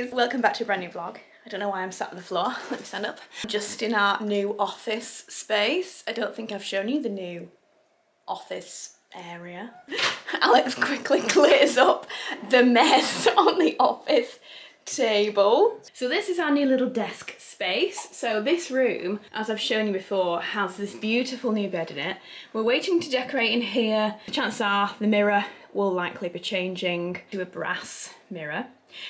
guys! Welcome back to a brand new vlog. I don't know why I'm sat on the floor. Let me stand up. Just in our new office space. I don't think I've shown you the new office area. Alex quickly clears up the mess on the office table. So this is our new little desk space. So this room, as I've shown you before, has this beautiful new bed in it. We're waiting to decorate in here. Chances are the mirror will likely be changing to a brass mirror.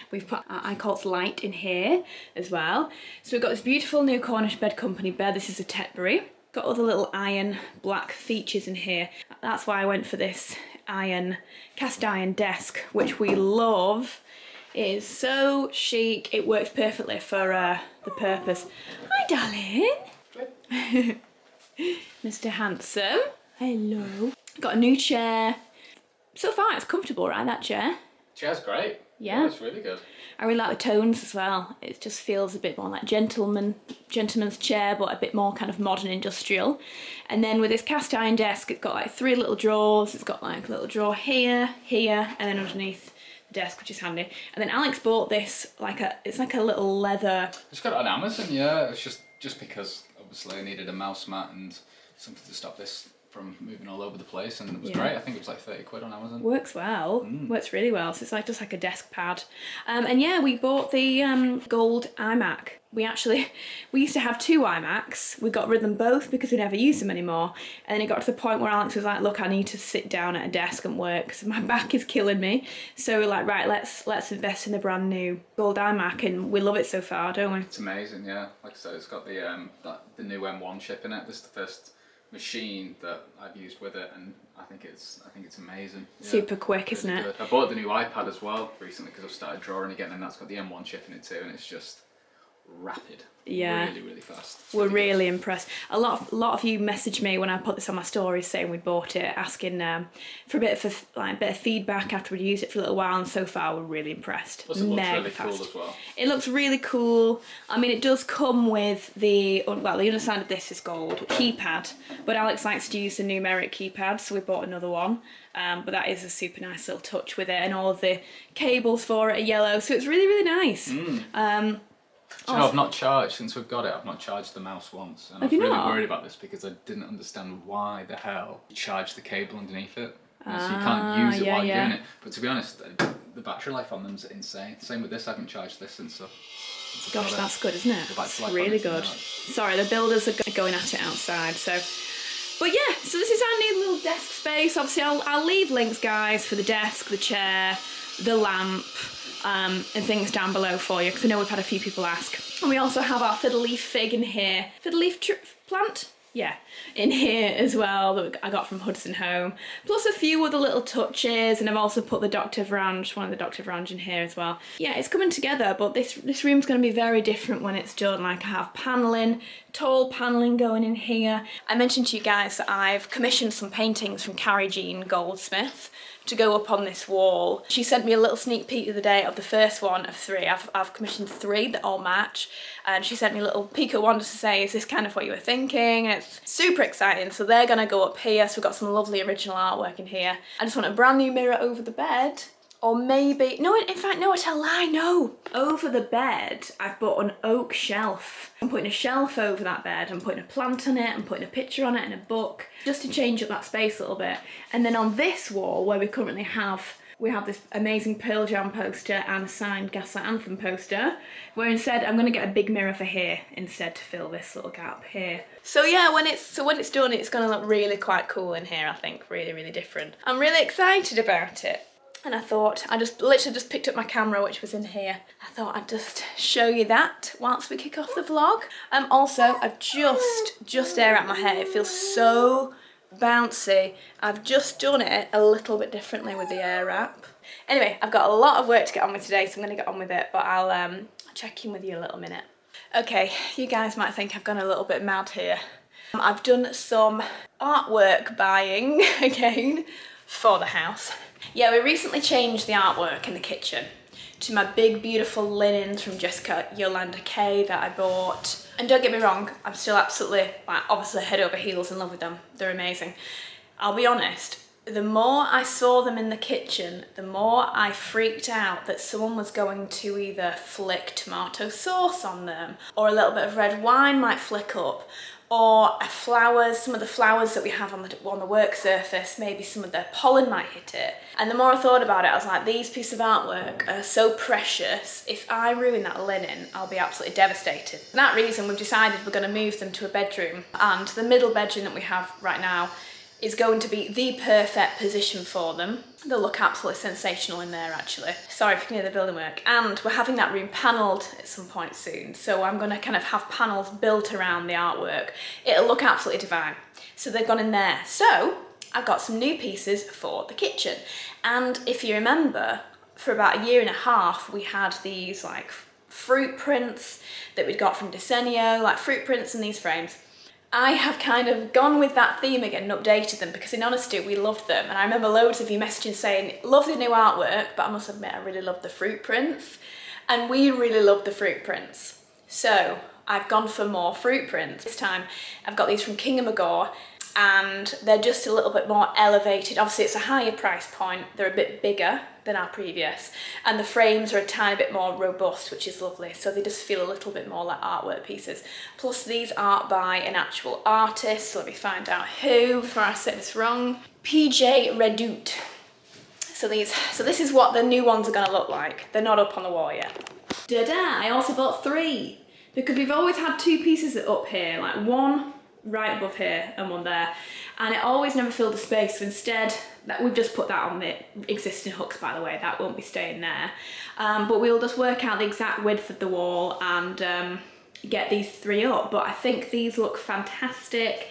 We've put our Ical's light in here as well. So we've got this beautiful new Cornish bed company bed. This is a Tetbury. Got all the little iron black features in here. That's why I went for this cast iron desk, which we love. It is so chic. It works perfectly for the purpose. Hi, darling. Mr. Handsome. Hello. Got a new chair. So far, it's comfortable, right, that chair? Chair's great. Yeah. It's really good. I really like the tones as well. It just feels a bit more like gentleman's chair, but a bit more kind of modern industrial. And then with this cast iron desk, it's got like 3 little drawers. It's got like a little drawer here, and then underneath the desk, which is handy. And then Alex bought this it's like a little leather. I just got it on Amazon. Yeah, it's just because obviously I needed a mouse mat and something to stop this from moving all over the place, and it was great. I think it was like 30 quid on Amazon. Works well. Works really well. So it's like just like a desk pad. And yeah, we bought the gold iMac. We used to have 2 iMacs. We got rid of them both because we never used them anymore. And then it got to the point where Alex was like, look, I need to sit down at a desk and work because my back is killing me. So we're like, right, let's invest in the brand new gold iMac, and we love it so far, don't we? It's amazing, yeah. Like I said, it's got the new M1 chip in it. This is the first machine that I've used with it, and I think it's amazing. Yeah, super quick, really isn't it? Good. I bought the new iPad as well recently because I've started drawing again, and that's got the M1 chip in it too, and it's just rapid. Yeah, really fast. We're really impressed. A lot of you messaged me when I put this on my stories saying we bought it, asking for a bit of feedback after we'd used it for a little while, and so far we're really impressed. Plus it looks really cool as well. It looks really cool. I mean, it does come with the underside of this is gold keypad, but Alex likes to use the numeric keypad, so we bought another one. But that is a super nice little touch with it, and all of the cables for it are yellow, so it's really nice. Do you know, I've not charged since we've got it. I've not charged the mouse once, and I was really worried about this because I didn't understand why the hell you charge the cable underneath it. So you can't use it while you're doing it. But to be honest, the battery life on them's insane. Same with this. I haven't charged this since. Gosh, that's good, isn't it? It's really good. Sorry, the builders are going at it outside. So, but yeah, so this is our new little desk space. Obviously, I'll leave links, guys, for the desk, the chair, the lamp. And things down below for you, because I know we've had a few people ask. And we also have our fiddle leaf fig in here. Fiddle leaf plant? Yeah, in here as well, that I got from Hudson Home. Plus a few other little touches, and I've also put the Dr. Vrange, one of the Dr. Vrange in here as well. Yeah, it's coming together, but this room's going to be very different when it's done. Like, I have paneling, tall paneling going in here. I mentioned to you guys that I've commissioned some paintings from Carrie Jean Goldsmith to go up on this wall. She sent me a little sneak peek the other day of the first one of 3. I've commissioned 3 that all match, and she sent me a little pico wand to say, is this kind of what you were thinking? And it's super exciting. So they're gonna go up here. So we've got some lovely original artwork in here. I just want a brand new mirror over the bed. Or maybe, no, in fact, no, I tell a lie, no. Over the bed, I've bought an oak shelf. I'm putting a shelf over that bed, I'm putting a plant on it, I'm putting a picture on it and a book, just to change up that space a little bit. And then on this wall, where we currently have, this amazing Pearl Jam poster and a signed Gaslight Anthem poster, where instead I'm gonna get a big mirror for here instead to fill this little gap here. So yeah, when it's done, it's gonna look really quite cool in here, I think, really different. I'm really excited about it. And I thought, I literally just picked up my camera, which was in here. I thought I'd just show you that whilst we kick off the vlog. Also, I've just air out my hair. It feels so bouncy. I've just done it a little bit differently with the air wrap. Anyway, I've got a lot of work to get on with today, so I'm gonna get on with it, but I'll check in with you a little minute. Okay, you guys might think I've gone a little bit mad here. I've done some artwork buying again for the house. Yeah, we recently changed the artwork in the kitchen to my big, beautiful linens from Jessica Yolanda Kay that I bought. And don't get me wrong, I'm still absolutely, obviously head over heels in love with them. They're amazing. I'll be honest, The more I saw them in the kitchen, the more I freaked out that someone was going to either flick tomato sauce on them, or a little bit of red wine might flick up, or some of the flowers that we have on the work surface, maybe some of their pollen might hit it. And the more I thought about it, I was like, these pieces of artwork are so precious. If I ruin that linen, I'll be absolutely devastated. For that reason, we've decided we're going to move them to a bedroom, and the middle bedroom that we have right now is going to be the perfect position for them. They'll look absolutely sensational in there, actually. Sorry if you can hear the building work. And we're having that room panelled at some point soon, so I'm going to kind of have panels built around the artwork. It'll look absolutely divine. So they've gone in there. So I've got some new pieces for the kitchen. And if you remember, for about 1.5 years, we had these like fruit prints that we'd got from Desenio, like fruit prints in these frames. I have kind of gone with that theme again and updated them because in honesty we loved them, and I remember loads of you messaging saying love the new artwork, but I must admit I really love the fruit prints, and we really love the fruit prints. So I've gone for more fruit prints. This time I've got these from King & Magor, and they're just a little bit more elevated. Obviously it's a higher price point, they're a bit bigger than our previous, and the frames are a tiny bit more robust, which is lovely, so they just feel a little bit more like artwork pieces. Plus these are by an actual artist, so let me find out who before I say this wrong. PJ Redoute. So this is what the new ones are going to look like. They're not up on the wall yet. Da-da! I also bought 3 because we've always had 2 pieces up here, like one right above here and one there, and it always never filled the space, so instead we've just put that on the existing hooks, by the way, that won't be staying there, but we'll just work out the exact width of the wall and get these 3 up. But I think these look fantastic.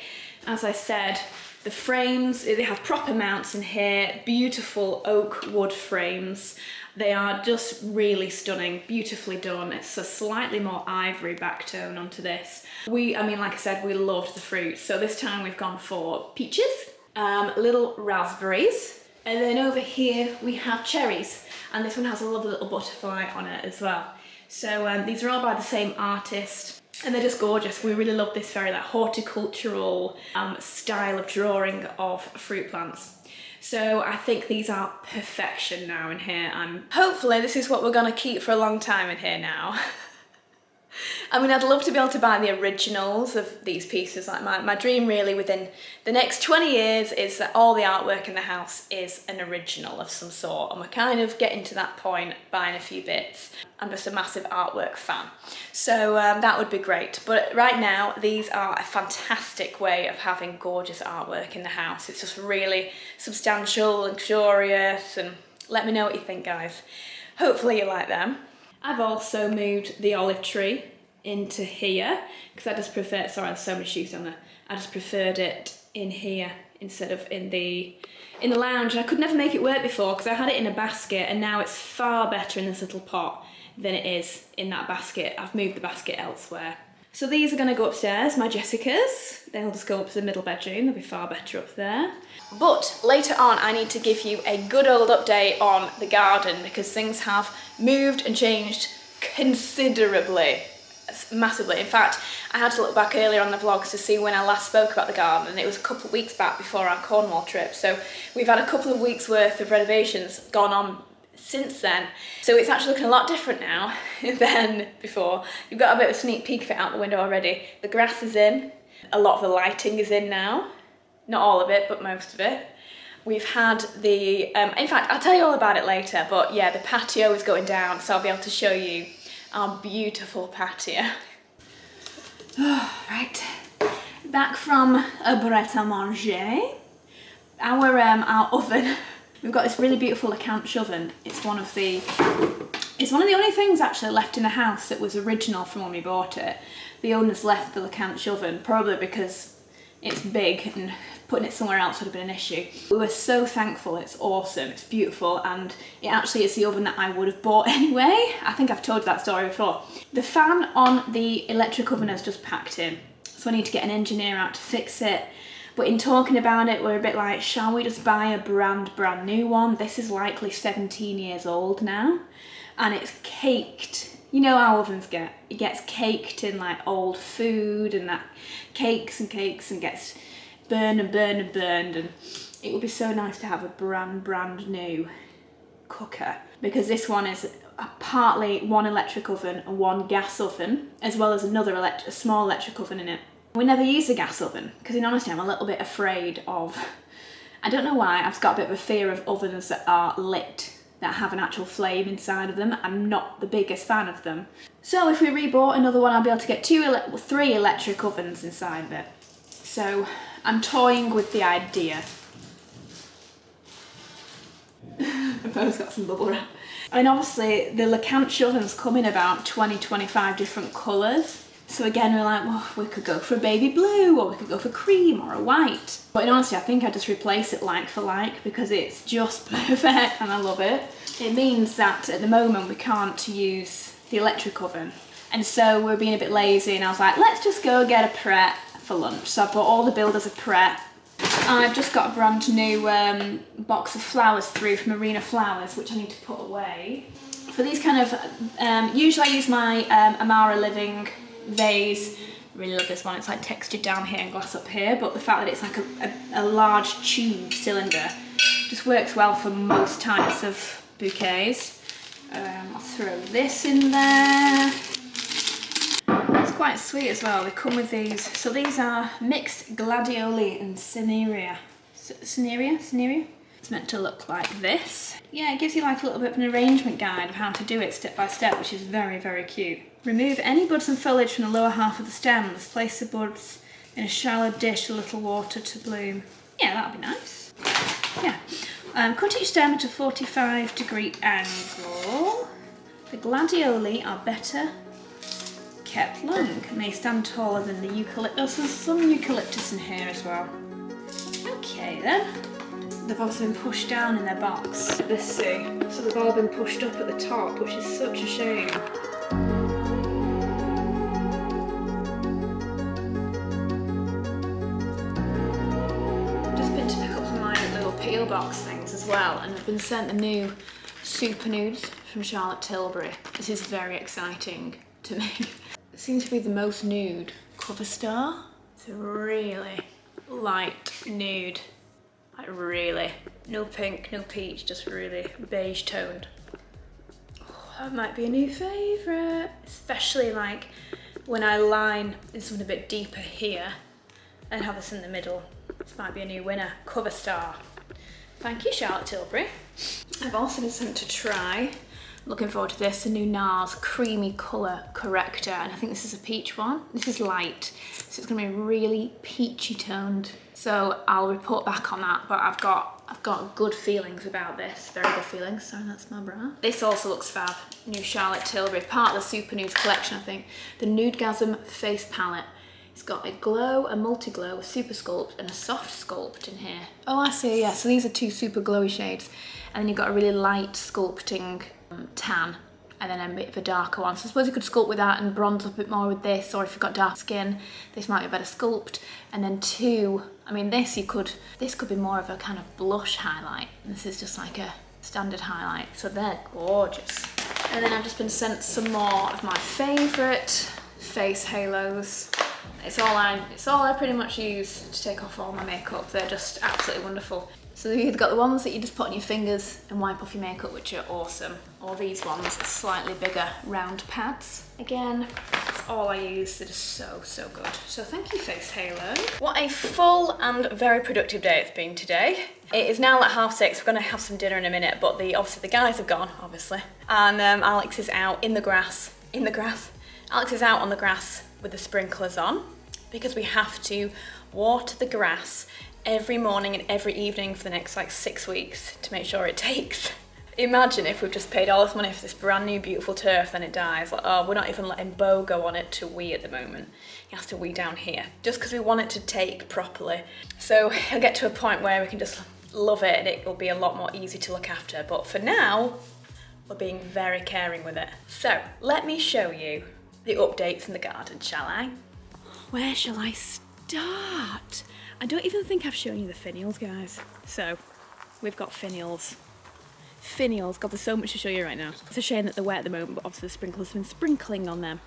As I said, the frames, they have proper mounts in here, beautiful oak wood frames. They are just really stunning, beautifully done. It's a slightly more ivory back tone onto this. I mean, like I said, we loved the fruits. So this time we've gone for peaches, little raspberries, and then over here we have cherries. And this one has a lovely little butterfly on it as well. So these are all by the same artist, and they're just gorgeous. We really love this very like horticultural style of drawing of fruit plants. So I think these are perfection now in here, and hopefully this is what we're going to keep for a long time in here now. I mean, I'd love to be able to buy the originals of these pieces. Like my dream really within the next 20 years is that all the artwork in the house is an original of some sort, and we're kind of getting to that point, buying a few bits. I'm just a massive artwork fan, so that would be great. But right now these are a fantastic way of having gorgeous artwork in the house. It's just really substantial, luxurious, and let me know what you think, guys. Hopefully you like them. I've also moved the olive tree into here because I just prefer, sorry there's so many shoes on there, I just preferred it in here instead of in the lounge. And I could never make it work before because I had it in a basket, and now it's far better in this little pot than it is in that basket. I've moved the basket elsewhere. So these are going to go upstairs, my Jessicas. They'll just go up to the middle bedroom, they'll be far better up there. But later on I need to give you a good old update on the garden because things have moved and changed considerably, massively. In fact, I had to look back earlier on the vlogs to see when I last spoke about the garden, and it was a couple of weeks back before our Cornwall trip. So we've had a couple of weeks worth of renovations gone on since then. So it's actually looking a lot different now than before. You've got a bit of a sneak peek of it out the window already. The grass is in, a lot of the lighting is in now. Not all of it, but most of it. We've had the, in fact, I'll tell you all about it later, but yeah, the patio is going down, so I'll be able to show you our beautiful patio. Right, back from a Bret à Manger. Our oven, we've got this really beautiful Lacanche oven. It's one of the only things actually left in the house that was original from when we bought it. The owners left the Lacanche oven, probably because it's big and putting it somewhere else would have been an issue. We were so thankful. It's awesome, it's beautiful, and it actually is the oven that I would have bought anyway. I think I've told you that story before. The fan on the electric oven has just packed in, so I need to get an engineer out to fix it. But in talking about it, we're a bit like, shall we just buy a brand new one? This is likely 17 years old now, and it's caked. You know how ovens get. It gets caked in like old food, and that cakes and cakes and gets burned and burned and burned, and it would be so nice to have a brand new cooker, because this one is partly one electric oven and one gas oven, as well as another a small electric oven in it. We never use a gas oven because, in honesty, I'm a little bit afraid of, I don't know why, I've just got a bit of a fear of ovens that are lit, that have an actual flame inside of them. I'm not the biggest fan of them. So if we rebought another one, I'll be able to get 3 electric ovens inside of it. So I'm toying with the idea. Bo's got some bubble wrap. And obviously the LeCanche ovens come in about 20-25 different colours. So again, we're like, well, we could go for a baby blue, or we could go for cream or a white. But in honesty, I think I just replace it like for like, because it's just perfect and I love it. It means that at the moment we can't use the electric oven. And so we're being a bit lazy, and I was like, let's just go get a Pret for lunch. So I bought all the builders a Pret. I've just got a brand new box of flowers through from Arena Flowers, which I need to put away. For these kind of, usually I use my Amara Living vase. Really love this one. It's like textured down here and glass up here, but the fact that it's like a large tube cylinder just works well for most types of bouquets. I'll throw this in there. It's quite sweet as well. They come with these. So these are mixed gladioli and cinerea. Cinerea? It's meant to look like this. Yeah, it gives you like a little bit of an arrangement guide of how to do it step by step, which is very, very cute. Remove any buds and foliage from the lower half of the stems. Place the buds in a shallow dish with a little water to bloom. Yeah, that'll be nice. Yeah. Cut each stem at a 45-degree angle. The gladioli are better kept long. May stand taller than the eucalyptus. There's some eucalyptus in here as well. Okay then. They've also been pushed down in their box. Let's see. So they've all been pushed up at the top, which is such a shame. Just been to pick up some of my little peel box things as well, and I've been sent the new Super Nudes from Charlotte Tilbury. This is very exciting to me. It seems to be the most nude cover star. It's a really light nude. Like really, no pink, no peach, just really beige toned. Oh, that might be a new favourite, especially like when I line in something a bit deeper here and have this in the middle. This might be a new winner. Cover star. Thank you, Charlotte Tilbury. I've also been sent to try, looking forward to this, a new NARS creamy colour corrector, and I think this is a peach one. This is light, so it's going to be really peachy toned. So I'll report back on that, but I've got good feelings about this, very good feelings. Sorry, that's my bra. This also looks fab. New Charlotte Tilbury, part of the Super Nudes collection, I think. The Nudegasm Face Palette. It's got a glow, a multi-glow, a super sculpt, and a soft sculpt in here. Oh, I see, yeah. So these are 2 super glowy shades. And then you've got a really light sculpting tan, and then a bit of a darker one. So I suppose you could sculpt with that and bronze up a bit more with this, or if you've got dark skin, this might be a better sculpt. And then 2, I mean this could be more of a kind of blush highlight. And this is just like a standard highlight. So they're gorgeous. And then I've just been sent some more of my favourite face halos. It's all I pretty much use to take off all my makeup. They're just absolutely wonderful. So you've got the ones that you just put on your fingers and wipe off your makeup, which are awesome. Or these ones, slightly bigger round pads. Again, that's all I use. They're just so, so good. So thank you, Face Halo. What a full and very productive day it's been today. It is now like 6:30. We're gonna have some dinner in a minute, but obviously the guys have gone, obviously. And Alex is out in the grass. Alex is out on the grass with the sprinklers on, because we have to water the grass every morning and every evening for the next like 6 weeks to make sure it takes. Imagine if we've just paid all this money for this brand new beautiful turf, then it dies. Like, oh, we're not even letting Bo go on it to wee at the moment. He has to wee down here, just because we want it to take properly. So he'll get to a point where we can just love it and it will be a lot more easy to look after. But for now, we're being very caring with it. So let me show you the updates in the garden, shall I? Where shall I start? I don't even think I've shown you the finials, guys. So, we've got finials. Finials, God, there's so much to show you right now. It's a shame that they're wet at the moment, but obviously the sprinklers have been sprinkling on them.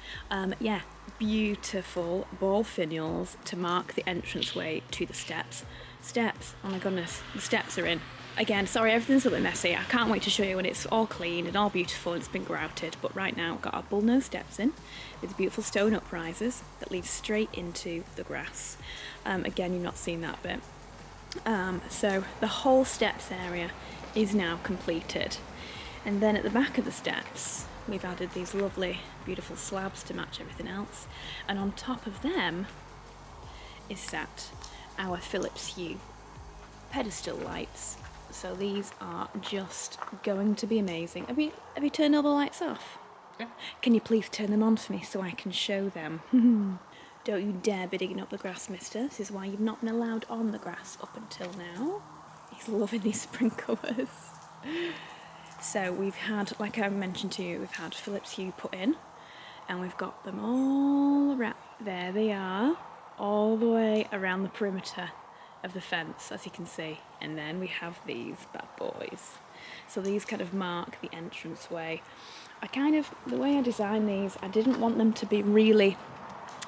Yeah, beautiful ball finials to mark the entranceway to the steps. Steps, oh my goodness, the steps are in. Again, sorry, everything's a bit messy. I can't wait to show you when it's all clean and all beautiful and it's been grouted. But right now, we've got our bullnose steps in with beautiful stone uprisers that lead straight into the grass. Again, you've not seen that bit. So the whole steps area is now completed. And then at the back of the steps, we've added these lovely, beautiful slabs to match everything else. And on top of them is sat our Philips Hue pedestal lights. So these are just going to be amazing. Have you turned all the lights off? Yeah. Can you please turn them on for me so I can show them? Don't you dare be digging up the grass, mister. This is why you've not been allowed on the grass up until now. He's loving these sprinklers. So we've had, like I mentioned to you, we've had Philips Hue put in, and we've got them all around. There they are, all the way around the perimeter of the fence, as you can see. And then we have these bad boys. So these kind of mark the entranceway. The way I designed these, I didn't want them to be really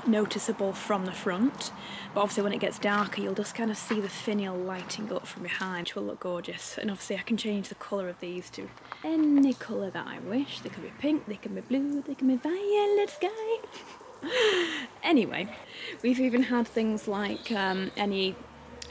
noticeable from the front, but obviously when it gets darker you'll just kind of see the finial lighting up from behind, which will look gorgeous. And obviously I can change the colour of these to any colour that I wish. They can be pink, they can be blue, they can be violet sky. Anyway, we've even had things like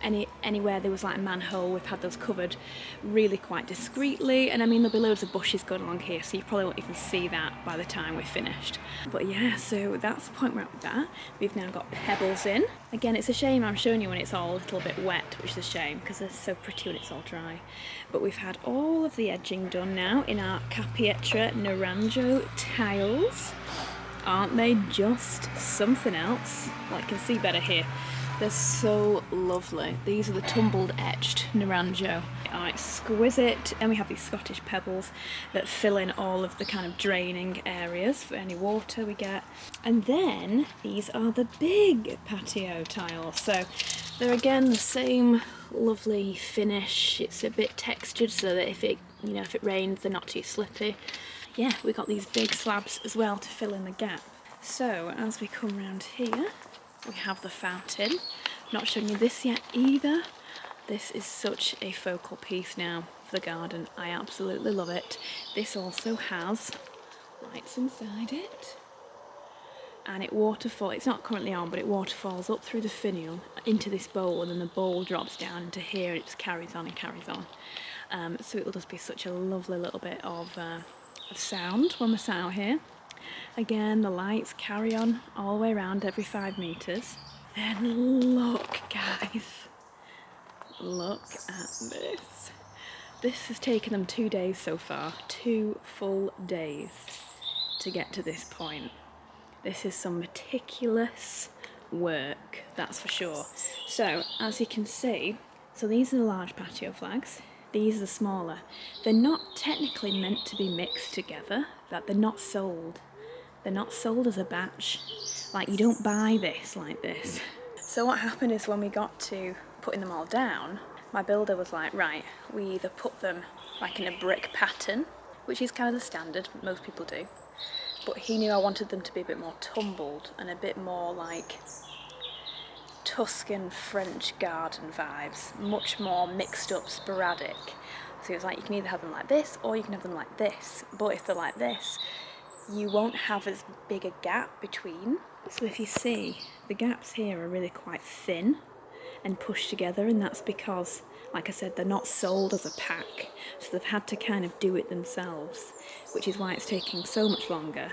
anywhere there was like a manhole, we've had those covered really quite discreetly. And I mean, there'll be loads of bushes going along here, so you probably won't even see that by the time we're finished. But yeah, so that's the point we're at with that. We've now got pebbles in. Again, it's a shame I'm showing you when it's all a little bit wet, which is a shame because they're so pretty when it's all dry. But we've had all of the edging done now in our Capietra Naranjo tiles. Aren't they just something else? Well, I can see better here. They're so lovely. These are the tumbled etched Naranjo. Are exquisite. And we have these Scottish pebbles that fill in all of the kind of draining areas for any water we get. And then these are the big patio tiles. So they're again the same lovely finish. It's a bit textured so that if it rains, they're not too slippy. Yeah, we got these big slabs as well to fill in the gap. So as we come round here, we have the fountain. Not showing you this yet either. This is such a focal piece now for the garden. I absolutely love it. This also has lights inside it. And it waterfalls, it's not currently on, but it waterfalls up through the finial into this bowl, and then the bowl drops down into here and it just carries on and carries on. So it'll just be such a lovely little bit of sound when we're sat out here. Again, the lights carry on all the way around every 5 metres. Then look, guys. Look at this. This has taken them 2 days so far. 2 full days to get to this point. This is some meticulous work, that's for sure. So, as you can see, so these are the large patio flags. These are the smaller. They're not technically meant to be mixed together, that they're not sold. They're not sold as a batch. Like, you don't buy this like this. So what happened is when we got to putting them all down, my builder was like, right, we either put them like in a brick pattern, which is kind of the standard, most people do, but he knew I wanted them to be a bit more tumbled and a bit more like Tuscan French garden vibes, much more mixed up, sporadic. So he was like, you can either have them like this or you can have them like this, but if they're like this, you won't have as big a gap between. So if you see, the gaps here are really quite thin and pushed together, and that's because, like I said, they're not sold as a pack, so they've had to kind of do it themselves, which is why it's taking so much longer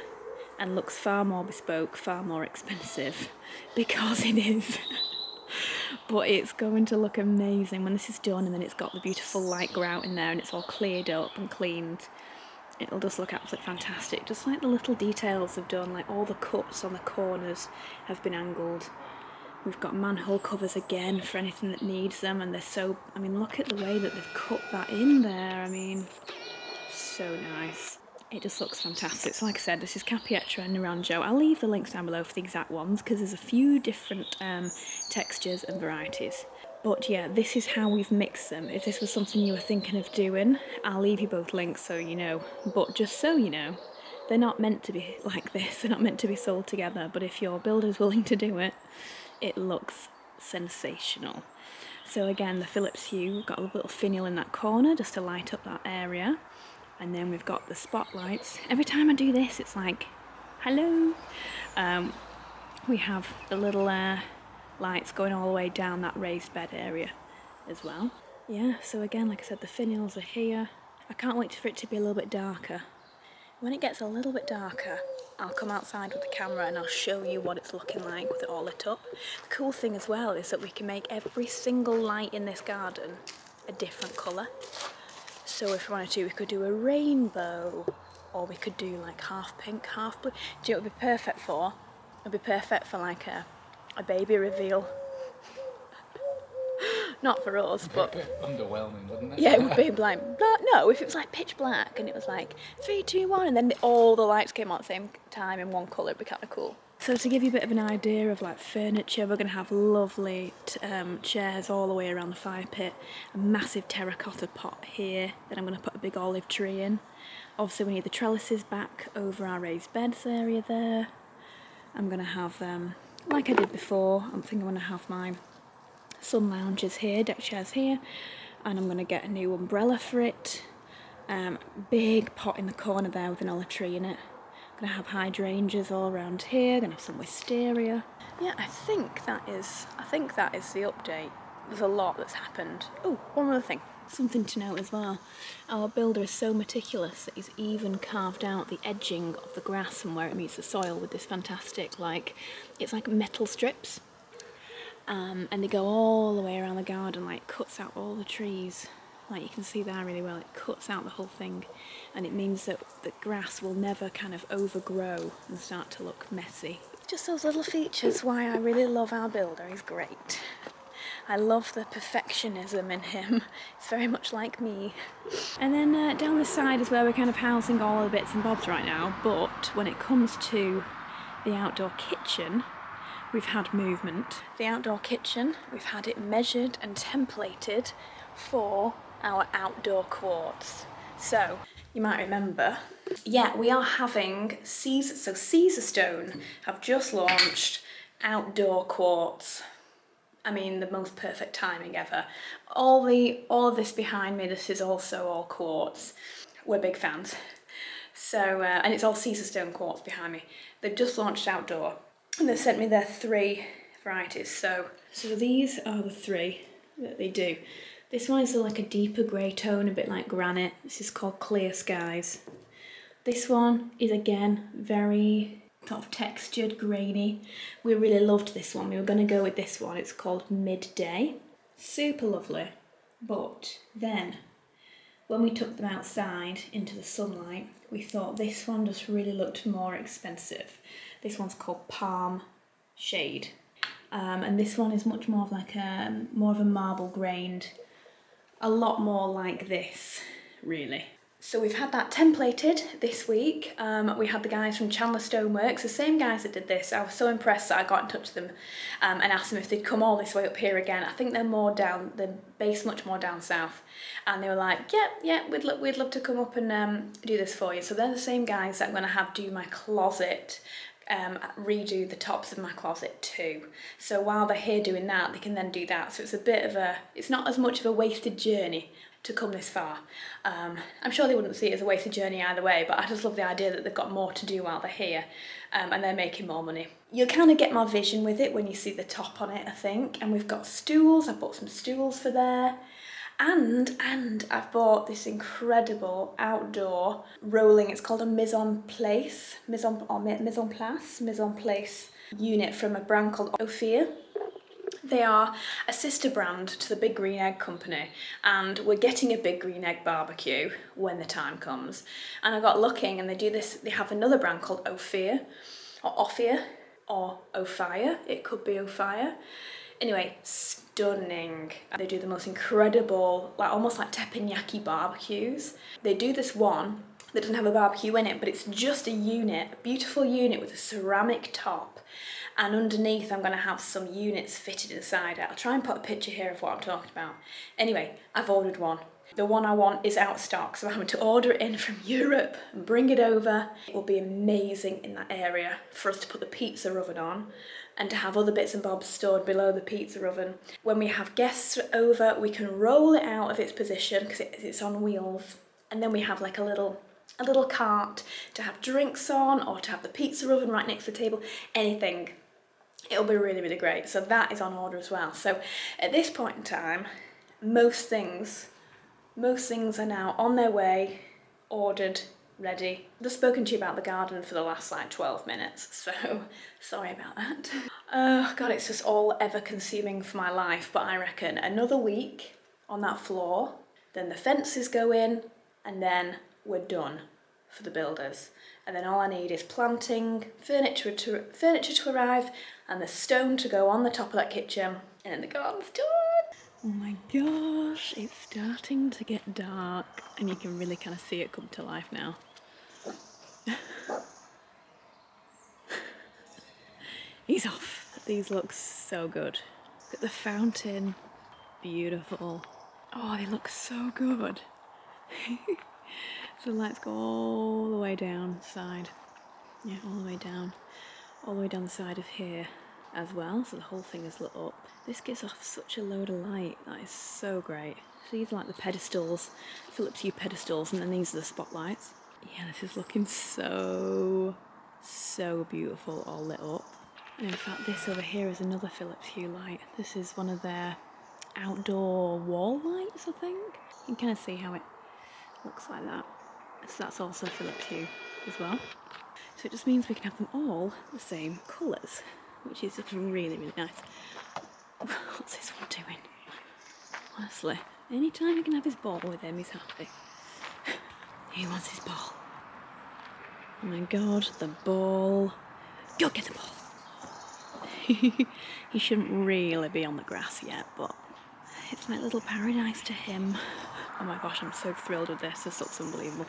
and looks far more bespoke, far more expensive, because it is. But it's going to look amazing when this is done, and then it's got the beautiful light grout in there and it's all cleared up and cleaned. It'll just look absolutely fantastic. Just like the little details have done, like all the cuts on the corners have been angled. We've got manhole covers again for anything that needs them, and they're so, I mean, look at the way that they've cut that in there. I mean, so nice. It just looks fantastic. So like I said, this is Capietra and Naranjo. I'll leave the links down below for the exact ones because there's a few different textures and varieties. But yeah, this is how we've mixed them. If this was something you were thinking of doing, I'll leave you both links so you know. But just so you know, they're not meant to be like this. They're not meant to be sold together. But if your builder's willing to do it, it looks sensational. So again, the Philips Hue, we've got a little finial in that corner just to light up that area. And then we've got the spotlights. Every time I do this, it's like, hello. We have the little lights going all the way down that raised bed area as well. Yeah, so again, like I said, the finials are here. I can't wait for it to be a little bit darker. When it gets a little bit darker, I'll come outside with the camera and I'll show you what it's looking like with it all lit up. The cool thing as well is that we can make every single light in this garden a different colour. So if we wanted to, we could do a rainbow, or we could do like half pink, half blue. Do you know what it would be perfect for? It would be perfect for like a baby reveal. Not for us, but... A bit underwhelming, wouldn't it? Yeah, it would be like... No, if it was like pitch black and it was like 3, 2, 1 and then all the lights came on at the same time in one colour, it'd be kind of cool. So to give you a bit of an idea of like furniture, we're going to have lovely chairs all the way around the fire pit, a massive terracotta pot here that I'm going to put a big olive tree in. Obviously we need the trellises back over our raised beds area there. I'm going to have, like I did before, I think I'm going to have my sun lounges here, deck chairs here, and I'm going to get a new umbrella for it. Big pot in the corner there with an olive tree in it. I'm going to have hydrangeas all around here, going to have some wisteria. Yeah, I think that is the update. There's a lot that's happened. Oh, one other thing. Something to note as well. Our builder is so meticulous that he's even carved out the edging of the grass and where it meets the soil with this fantastic, it's like metal strips. And they go all the way around the garden, like cuts out all the trees. Like you can see there really well, it cuts out the whole thing. And it means that the grass will never kind of overgrow and start to look messy. Just those little features why I really love our builder, he's great. I love the perfectionism in him. It's very much like me. And then down this side is where we're kind of housing all the bits and bobs right now. But when it comes to the outdoor kitchen, we've had movement. The outdoor kitchen, we've had it measured and templated for our outdoor quartz. So, you might remember, yeah, we are having Caesar, so Caesarstone have just launched outdoor quartz. I mean, the most perfect timing ever. All of this behind me, this is also all quartz. We're big fans. So, and it's all Caesarstone quartz behind me. They've just launched outdoor. And they sent me their 3 varieties, so these are the 3 that they do. This one is like a deeper grey tone, a bit like granite. This is called Clear Skies. This one is again very sort of textured, grainy. We really loved this one. We were going to go with this one. It's called Midday. Super lovely. But then, when we took them outside into the sunlight, we thought this one just really looked more expensive. This one's called Palm Shade. And this one is much more of like more of a marble grained, a lot more like this, really. So we've had that templated this week. We had the guys from Chandler Stoneworks, the same guys that did this. I was so impressed that I got in touch with them and asked them if they'd come all this way up here again. I think they're based much more down south. And they were like, yeah, we'd love to come up and do this for you. So they're the same guys that I'm gonna have do my closet, redo the tops of my closet too. So while they're here doing that, they can then do that. So it's not as much of a wasted journey to come this far. I'm sure they wouldn't see it as a wasted journey either way, but I just love the idea that they've got more to do while they're here, and they're making more money. You'll kind of get my vision with it when you see the top on it, I think. And we've got stools. I bought some stools for there. And I've bought this incredible outdoor rolling, it's called a mise en place unit from a brand called Ophir. They are a sister brand to the Big Green Egg Company, and we're getting a Big Green Egg barbecue when the time comes. And I got looking, and they have another brand called Ophir, or Ophir, or Ophire. It could be Ophire. Anyway, stunning. They do the most incredible, almost like teppanyaki barbecues. They do this one that doesn't have a barbecue in it, but it's just a unit, a beautiful unit with a ceramic top. And underneath I'm going to have some units fitted inside it. I'll try and put a picture here of what I'm talking about. Anyway, I've ordered one. The one I want is out of stock, so I'm having to order it in from Europe and bring it over. It will be amazing in that area for us to put the pizza oven on and to have other bits and bobs stored below the pizza oven. When we have guests over, we can roll it out of its position because it's on wheels, and then we have like a little cart to have drinks on, or to have the pizza oven right next to the table, anything. It'll be really, really great. So that is on order as well. So at this point in time, most things are now on their way, ordered, ready. I've just spoken to you about the garden for the last like 12 minutes, so sorry about that. Oh God, it's just all ever consuming for my life, but I reckon another week on that floor, then the fences go in, and then we're done for the builders. And then all I need is planting, furniture to arrive, and the stone to go on the top of that kitchen, and then the garden's done. Oh my gosh, it's starting to get dark, and you can really kind of see it come to life now. He's off. These look so good. Look at the fountain. Beautiful. Oh, they look so good. So let's go all the way down the side. Yeah, all the way down the side of here as well, so the whole thing is lit up. This gives off such a load of light. That is so great. So these are like the pedestals, Philips Hue pedestals, and then these are the spotlights. Yeah, this is looking so beautiful, all lit up. And in fact, this over here is another Philips Hue light. This is one of their outdoor wall lights, I think. You can kind of see how it looks like that. So that's also Philips Hue as well. So it just means we can have them all the same colours, which is really, really nice. What's this one doing? Honestly, anytime he can have his ball with him, he's happy. He wants his ball. Oh my God, the ball. Go get the ball. He shouldn't really be on the grass yet, but it's my little paradise to him. Oh my gosh, I'm so thrilled with this. This looks unbelievable.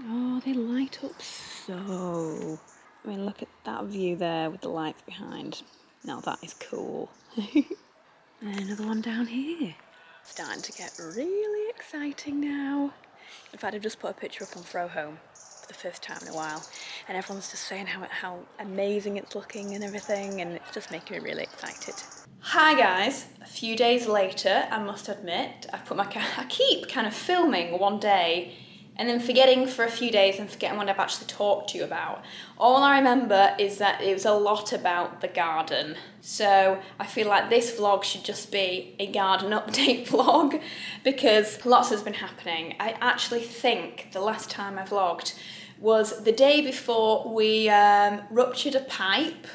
Oh, they light up so. I mean, look at that view there with the lights behind. Now that is cool. And another one down here. Starting to get really exciting now. In fact, I've just put a picture up on Throw Home for the first time in a while, and everyone's just saying how amazing it's looking and everything, and it's just making me really excited. Hi guys, a few days later, I must admit, I keep kind of filming one day and then forgetting for a few days and forgetting what I've actually talked to you about. All I remember is that it was a lot about the garden. So I feel like this vlog should just be a garden update vlog because lots has been happening. I actually think the last time I vlogged was the day before we ruptured a pipe.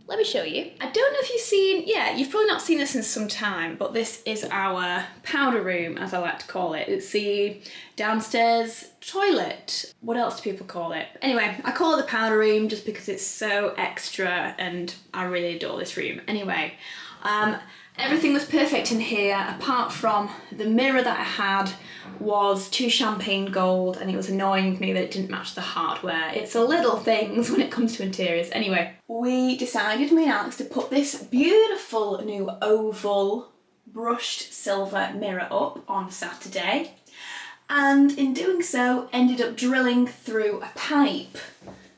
Let me show you. I don't know if you've seen, you've probably not seen this in some time, but this is our powder room, as I like to call it. It's the downstairs toilet. What else do people call it? Anyway, I call it the powder room just because it's so extra and I really adore this room. Anyway, everything was perfect in here apart from the mirror that I had was too champagne gold and it was annoying me that it didn't match the hardware. It's the little things when it comes to interiors. Anyway, we decided, me and Alex, to put this beautiful new oval brushed silver mirror up on Saturday, and in doing so ended up drilling through a pipe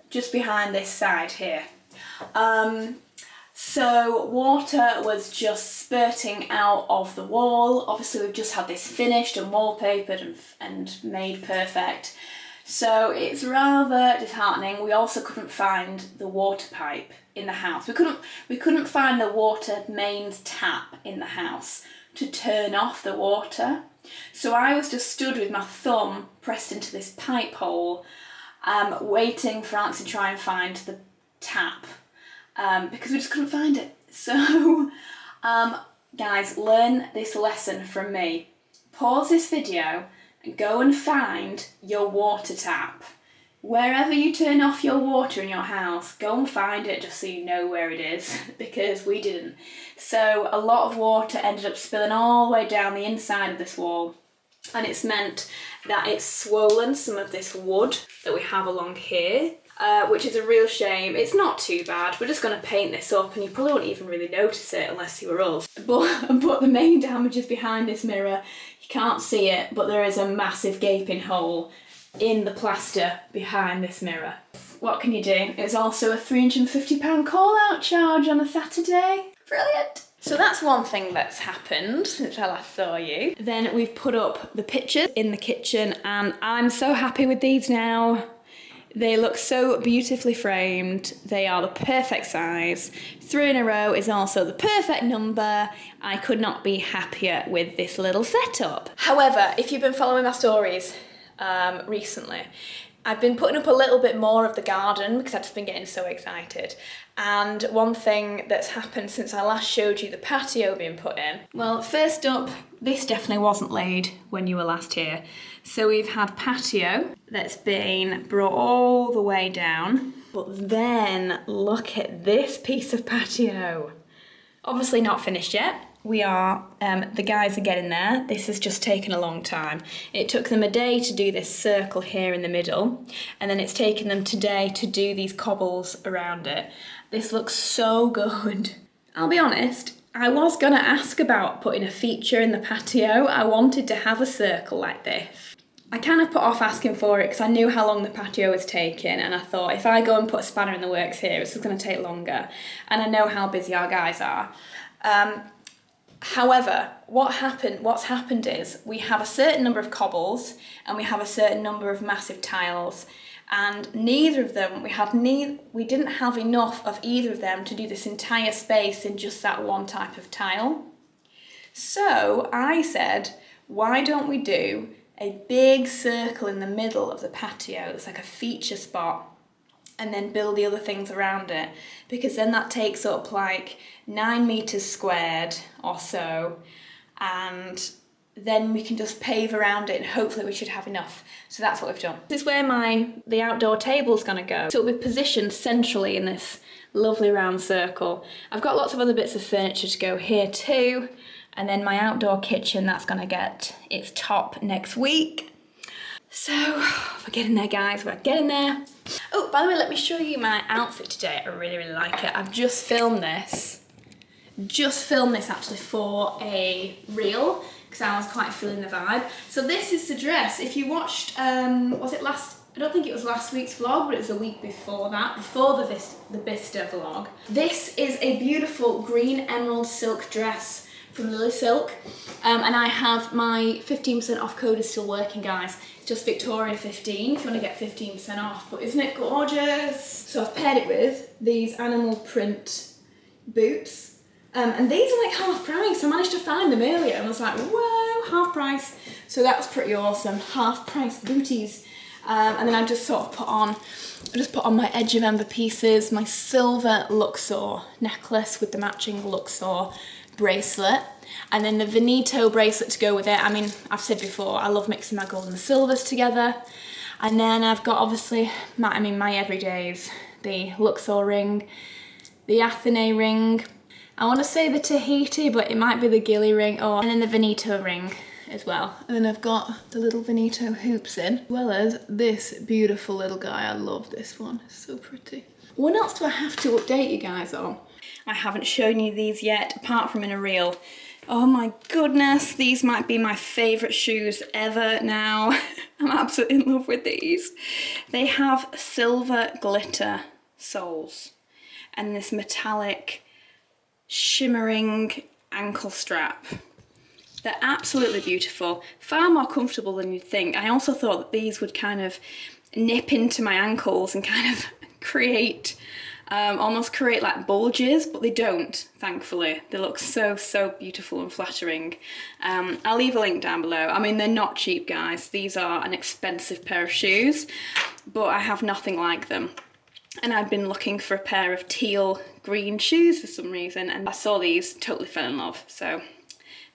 just behind this side here. So water was just spurting out of the wall. Obviously we've just had this finished and wallpapered and made perfect. So it's rather disheartening. We also couldn't find the water pipe in the house. We couldn't find the water mains tap in the house to turn off the water. So I was just stood with my thumb pressed into this pipe hole, waiting for Alex to try and find the tap. Because we just couldn't find it. So, guys, learn this lesson from me. Pause this video and go and find your water tap. Wherever you turn off your water in your house, go and find it just so you know where it is, because we didn't. So a lot of water ended up spilling all the way down the inside of this wall. and it's meant that it's swollen some of this wood that we have along here, which is a real shame. It's not too bad. We're just going to paint this up and you probably won't even really notice it unless you were us. But the main damage is behind this mirror. You can't see it, but there is a massive gaping hole in the plaster behind this mirror. What can you do? It's also a £350 call-out charge on a Saturday. Brilliant. So that's one thing that's happened since I last saw you. Then we've put up the pictures in the kitchen and I'm so happy with these now. They look so beautifully framed. They are the perfect size. 3 in a row is also the perfect number. I could not be happier with this little setup. However, if you've been following my stories recently, I've been putting up a little bit more of the garden because I've just been getting so excited. And one thing that's happened since I last showed you the patio being put in. Well, first up, this definitely wasn't laid when you were last here. So we've had patio that's been brought all the way down. But then look at this piece of patio. Obviously not finished yet. We are, the guys are getting there. This has just taken a long time. It took them a day to do this circle here in the middle, and then it's taken them today to do these cobbles around it. This looks so good. I'll be honest, I was gonna ask about putting a feature in the patio. I wanted to have a circle like this. I kind of put off asking for it because I knew how long the patio was taking, and I thought if I go and put a spanner in the works here, it's gonna take longer. And I know how busy our guys are. However, what's happened is we have a certain number of cobbles and we have a certain number of massive tiles, and neither of them, we didn't have enough of either of them to do this entire space in just that one type of tile. So I said, why don't we do a big circle in the middle of the patio that's like a feature spot, and then build the other things around it, because then that takes up like 9 meters squared or so, and then we can just pave around it and hopefully we should have enough. So that's what we've done. This is where the outdoor table's gonna go. So it'll be positioned centrally in this lovely round circle. I've got lots of other bits of furniture to go here too, and then my outdoor kitchen, that's gonna get its top next week. So, we're getting there, guys, we're getting there. Oh, by the way, let me show you my outfit today. I really, really like it. I've just filmed this. Actually for a reel, because I was quite feeling the vibe. So this is the dress. If you watched, was it last, I don't think it was last week's vlog, but it was the week before that, before the Bicester vlog. This is a beautiful green emerald silk dress from Lily Silk, and I have my 15% off code is still working, guys. It's just Victoria 15 if you want to get 15% off, but isn't it gorgeous? So I've paired it with these animal print boots, and these are like half price. I managed to find them earlier and I was like, whoa, half price. So that was pretty awesome, half price booties. And then I just sort of put on my Edge of Ember pieces, my silver Luxor necklace with the matching Luxor bracelet, and then the Veneto bracelet to go with it. I mean, I've said before, I love mixing my gold and the silvers together. And then I've got obviously my everydays, the Luxor ring, the Athene ring, I want to say the Tahiti, but it might be the Gilly ring, and then the Veneto ring as well. And then I've got the little Veneto hoops in, as well as this beautiful little guy. I love this one, it's so pretty. What else do I have to update you guys on? I haven't shown you these yet, apart from in a reel. Oh my goodness, these might be my favourite shoes ever now. I'm absolutely in love with these. They have silver glitter soles and this metallic shimmering ankle strap. They're absolutely beautiful, far more comfortable than you'd think. I also thought that these would kind of nip into my ankles and kind of create, almost create like bulges, but they don't, thankfully. They look so, so beautiful and flattering. I'll leave a link down below. I mean, they're not cheap, guys. These are an expensive pair of shoes, but I have nothing like them. And I'd been looking for a pair of teal green shoes for some reason, and I saw these, totally fell in love. So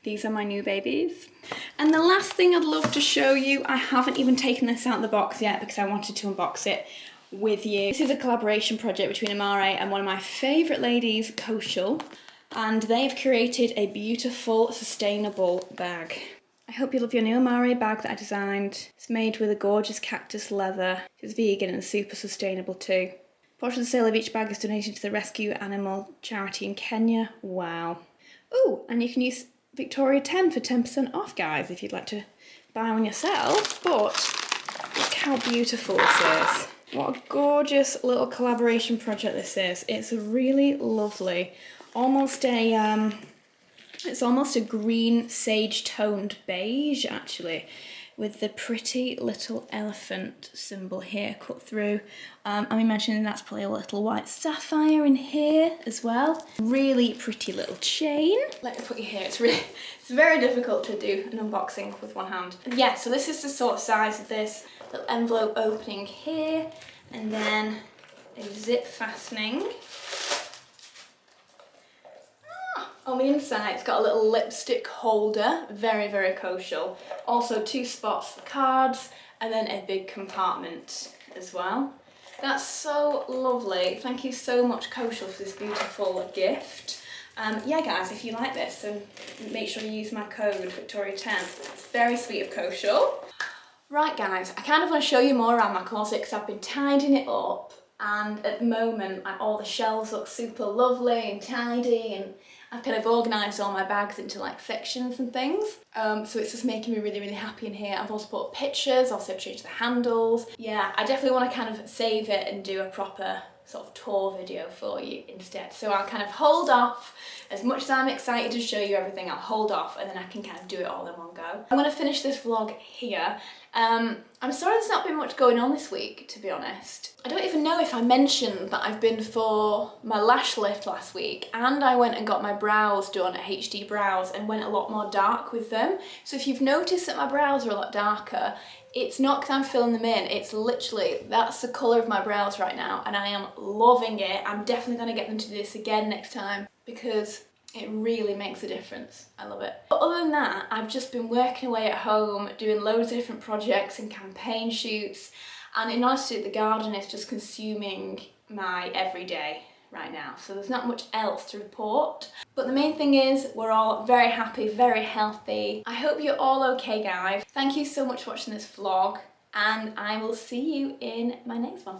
these are my new babies. And the last thing I'd love to show you, I haven't even taken this out of the box yet because I wanted to unbox it with you. This is a collaboration project between Amare and one of my favourite ladies, Koshal, and they've created a beautiful, sustainable bag. I hope you love your new Amare bag that I designed. It's made with a gorgeous cactus leather. It's vegan and super sustainable too. A portion of the sale of each bag is donated to the Rescue Animal Charity in Kenya. Wow. Ooh, and you can use Victoria 10 for 10% off, guys, if you'd like to buy one yourself. But look how beautiful this is. What a gorgeous little collaboration project this is. It's a really lovely, it's almost a green sage-toned beige, actually, with the pretty little elephant symbol here cut through. I'm imagining that's probably a little white sapphire in here as well. Really pretty little chain. Let me put you here. It's very difficult to do an unboxing with one hand. Yeah, so this is the sort of size of this little envelope opening here, and then a zip fastening. On the inside, it's got a little lipstick holder, very, very kosher. Also 2 spots for cards, and then a big compartment as well. That's so lovely. Thank you so much, Kosher, for this beautiful gift. Yeah, guys, if you like this, then make sure you use my code, Victoria10. It's very sweet of Kosher. Right, guys, I kind of want to show you more around my closet because I've been tidying it up. And at the moment, all the shelves look super lovely and tidy, and I've kind of organised all my bags into like sections and things. So it's just making me really, really happy in here. I've also put pictures, also changed the handles. Yeah, I definitely want to kind of save it and do a proper sort of tour video for you instead. So I'll kind of hold off. As much as I'm excited to show you everything, I'll hold off and then I can kind of do it all in one go. I'm going to finish this vlog here. I'm sorry there's not been much going on this week, to be honest. I don't even know if I mentioned that I've been for my lash lift last week, and I went and got my brows done at HD Brows and went a lot more dark with them. So if you've noticed that my brows are a lot darker, it's not because I'm filling them in, it's literally, that's the colour of my brows right now, and I am loving it. I'm definitely going to get them to do this again next time because it really makes a difference. I love it. But other than that, I've just been working away at home, doing loads of different projects and campaign shoots, and in honesty, the garden is just consuming my everyday right now, so there's not much else to report. But the main thing is we're all very happy, very healthy. I hope you're all okay, guys. Thank you so much for watching this vlog, and I will see you in my next one.